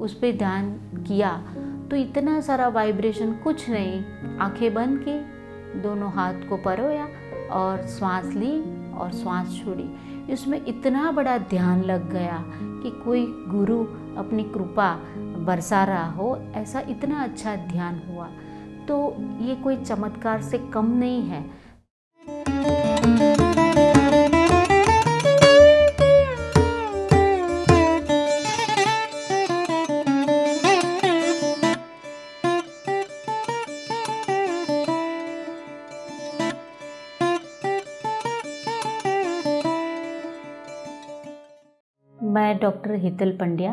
उस पर ध्यान किया तो इतना सारा वाइब्रेशन, कुछ नहीं, आंखें बंद की, दोनों हाथ को परोया और श्वास ली और श्वास छोड़ी। इसमें इतना बड़ा ध्यान लग गया कि कोई गुरु अपनी कृपा बरसा रहा हो, ऐसा इतना अच्छा ध्यान हुआ। तो ये कोई चमत्कार से कम नहीं है। मैं डॉक्टर हितल पंड्या,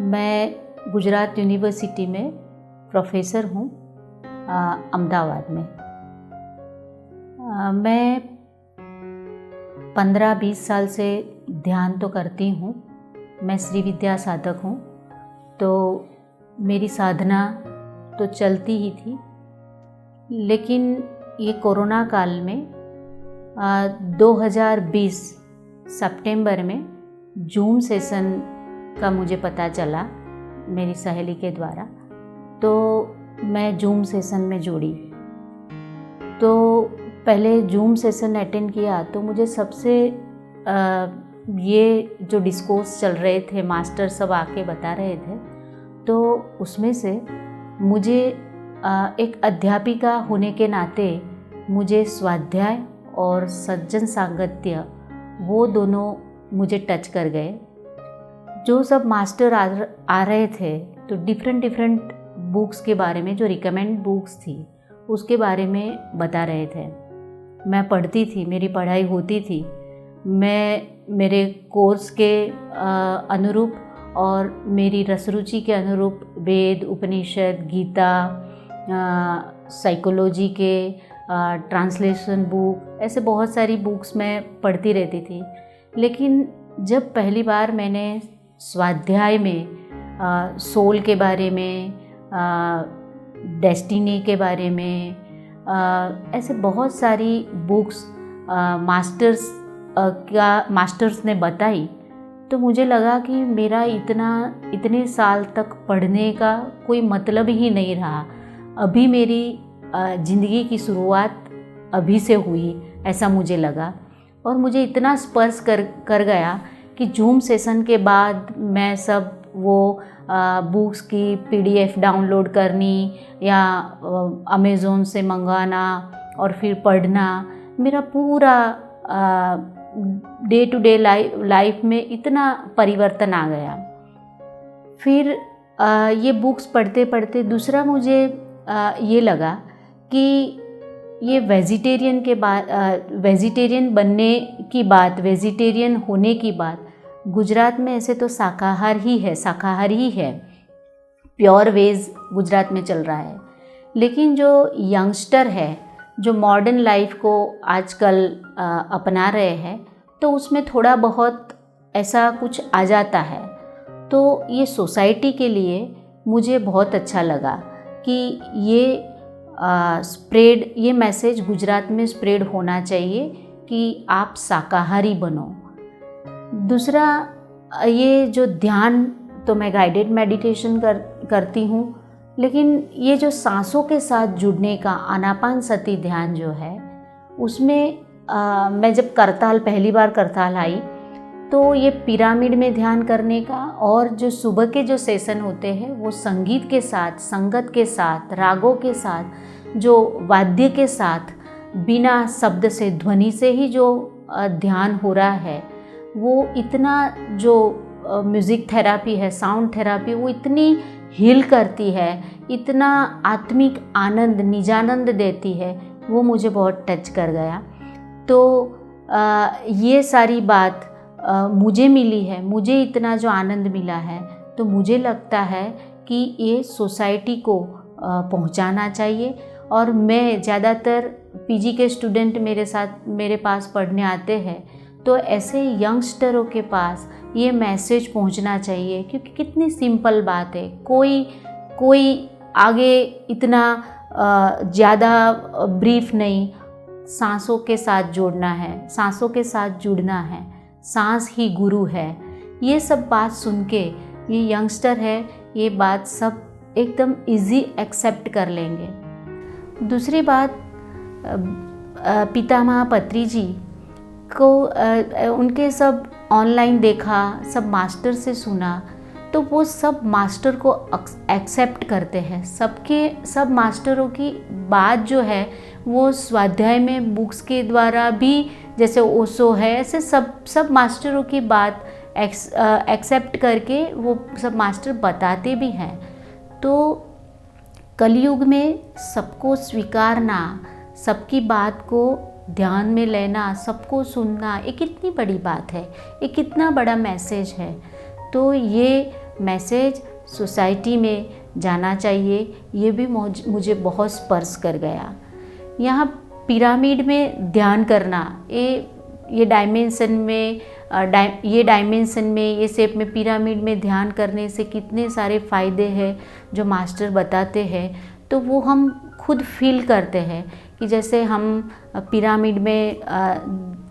मैं गुजरात यूनिवर्सिटी में प्रोफेसर हूँ, अहमदाबाद में। मैं 15-20 साल से ध्यान तो करती हूँ। मैं श्री विद्या साधक हूँ, तो मेरी साधना तो चलती ही थी। लेकिन ये कोरोना काल में 2020 सितंबर में जूम सेशन का मुझे पता चला मेरी सहेली के द्वारा, तो मैं जूम सेशन में जुड़ी। तो पहले जूम सेशन अटेंड किया तो मुझे सबसे ये जो डिस्कोर्स चल रहे थे, मास्टर सब आके बता रहे थे, तो उसमें से मुझे एक अध्यापिका होने के नाते मुझे स्वाध्याय और सज्जन सांगत्य, वो दोनों मुझे टच कर गए। जो सब मास्टर आ रहे थे तो डिफरेंट बुक्स के बारे में, जो रिकमेंड बुक्स थी उसके बारे में बता रहे थे। मैं पढ़ती थी, मेरी पढ़ाई होती थी। मैं मेरे कोर्स के अनुरूप और मेरी रस रुचि के अनुरूप वेद, उपनिषद, गीता, साइकोलॉजी के ट्रांसलेशन बुक, ऐसे बहुत सारी बुक्स मैं पढ़ती रहती थी। लेकिन जब पहली बार मैंने स्वाध्याय में सोल के बारे में, डेस्टिनी के बारे में, ऐसे बहुत सारी बुक्स मास्टर्स ने बताई, तो मुझे लगा कि मेरा इतने साल तक पढ़ने का कोई मतलब ही नहीं रहा। अभी मेरी ज़िंदगी की शुरुआत अभी से हुई, ऐसा मुझे लगा। और मुझे इतना स्पर्श कर गया कि जूम सेशन के बाद मैं सब वो बुक्स की PDF डाउनलोड करनी या अमेज़ोन से मंगाना और फिर पढ़ना, मेरा पूरा डे टू डे लाइफ में इतना परिवर्तन आ गया। फिर ये बुक्स पढ़ते पढ़ते दूसरा मुझे ये लगा कि ये वेजिटेरियन बनने की बात, वेजिटेरियन होने की बात, गुजरात में ऐसे तो शाकाहारी ही है, प्योर वेज गुजरात में चल रहा है। लेकिन जो यंगस्टर है, जो मॉडर्न लाइफ को आजकल अपना रहे हैं, तो उसमें थोड़ा बहुत ऐसा कुछ आ जाता है। तो ये सोसाइटी के लिए मुझे बहुत अच्छा लगा कि ये मैसेज गुजरात में स्प्रेड होना चाहिए कि आप शाकाहारी बनो। दूसरा, ये जो ध्यान, तो मैं गाइडेड मेडिटेशन करती हूँ, लेकिन ये जो सांसों के साथ जुड़ने का आनापानसती ध्यान जो है, उसमें मैं जब पहली बार करताल आई, तो ये पिरामिड में ध्यान करने का, और जो सुबह के जो सेशन होते हैं वो संगीत के साथ, संगत के साथ, रागों के साथ, जो वाद्य के साथ, बिना शब्द से, ध्वनि से ही जो ध्यान हो रहा है, वो इतना जो म्यूज़िक थेरापी है, साउंड थेरापी, वो इतनी हील करती है, इतना आत्मिक आनंद, निजानंद देती है, वो मुझे बहुत टच कर गया। तो ये सारी बात मुझे मिली है, मुझे इतना जो आनंद मिला है, तो मुझे लगता है कि ये सोसाइटी को पहुंचाना चाहिए। और मैं ज़्यादातर PG के स्टूडेंट मेरे पास पढ़ने आते हैं, तो ऐसे यंगस्टरों के पास ये मैसेज पहुंचना चाहिए, क्योंकि कितनी सिंपल बात है। कोई आगे इतना ज़्यादा ब्रीफ नहीं, सांसों के साथ जोड़ना है, सांसों के साथ जुड़ना है, सांस ही गुरु है। ये सब बात सुन के ये यंगस्टर है, ये बात सब एकदम इजी एक्सेप्ट कर लेंगे। दूसरी बात, पितामह पत्री जी को उनके सब ऑनलाइन देखा, सब मास्टर से सुना, तो वो सब मास्टर को एक्सेप्ट करते हैं। सब मास्टरों की बात जो है वो स्वाध्याय में बुक्स के द्वारा भी, जैसे ओशो है, ऐसे सब मास्टरों की बात एक्सेप्ट करके वो सब मास्टर बताते भी हैं। तो कलयुग में सबको स्वीकारना, सबकी बात को ध्यान में लेना, सबको सुनना, एक कितनी बड़ी बात है, एक कितना बड़ा मैसेज है। तो ये मैसेज सोसाइटी में जाना चाहिए, ये भी मुझे बहुत स्पर्श कर गया। यहाँ पिरामिड में ध्यान करना, ये डायमेंशन में ये शेप में पिरामिड में ध्यान करने से कितने सारे फ़ायदे हैं जो मास्टर बताते हैं, तो वो हम खुद फील करते हैं कि जैसे हम पिरामिड में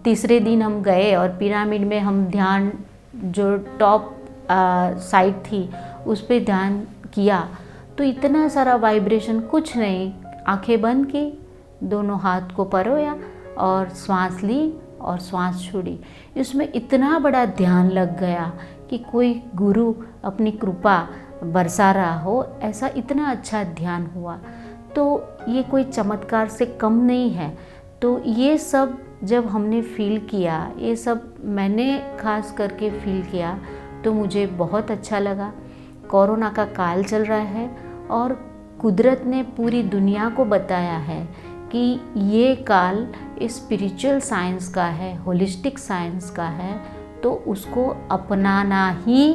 तीसरे दिन हम गए और पिरामिड में हम ध्यान, जो टॉप साइड थी उस पे ध्यान किया, तो इतना सारा वाइब्रेशन, कुछ नहीं, आंखें बंद की, दोनों हाथ को परोया और श्वास ली और श्वास छोड़ी। इसमें इतना बड़ा ध्यान लग गया कि कोई गुरु अपनी कृपा बरसा रहा हो, ऐसा इतना अच्छा ध्यान हुआ। तो ये कोई चमत्कार से कम नहीं है। तो ये सब जब हमने फील किया, ये सब मैंने खास करके फील किया, तो मुझे बहुत अच्छा लगा। कोरोना का काल चल रहा है और कुदरत ने पूरी दुनिया को बताया है कि ये काल स्पिरिचुअल साइंस का है, होलिस्टिक साइंस का है, तो उसको अपनाना ही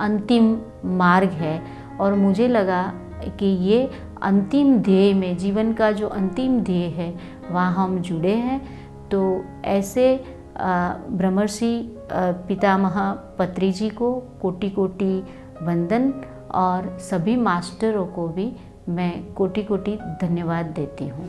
अंतिम मार्ग है। और मुझे लगा कि ये अंतिम ध्येय में, जीवन का जो अंतिम ध्येय है, वहाँ हम जुड़े हैं। तो ऐसे ब्रह्मर्षि पितामह पत्री जी को कोटि कोटि वंदन, और सभी मास्टरों को भी मैं कोटि कोटि धन्यवाद देती हूँ।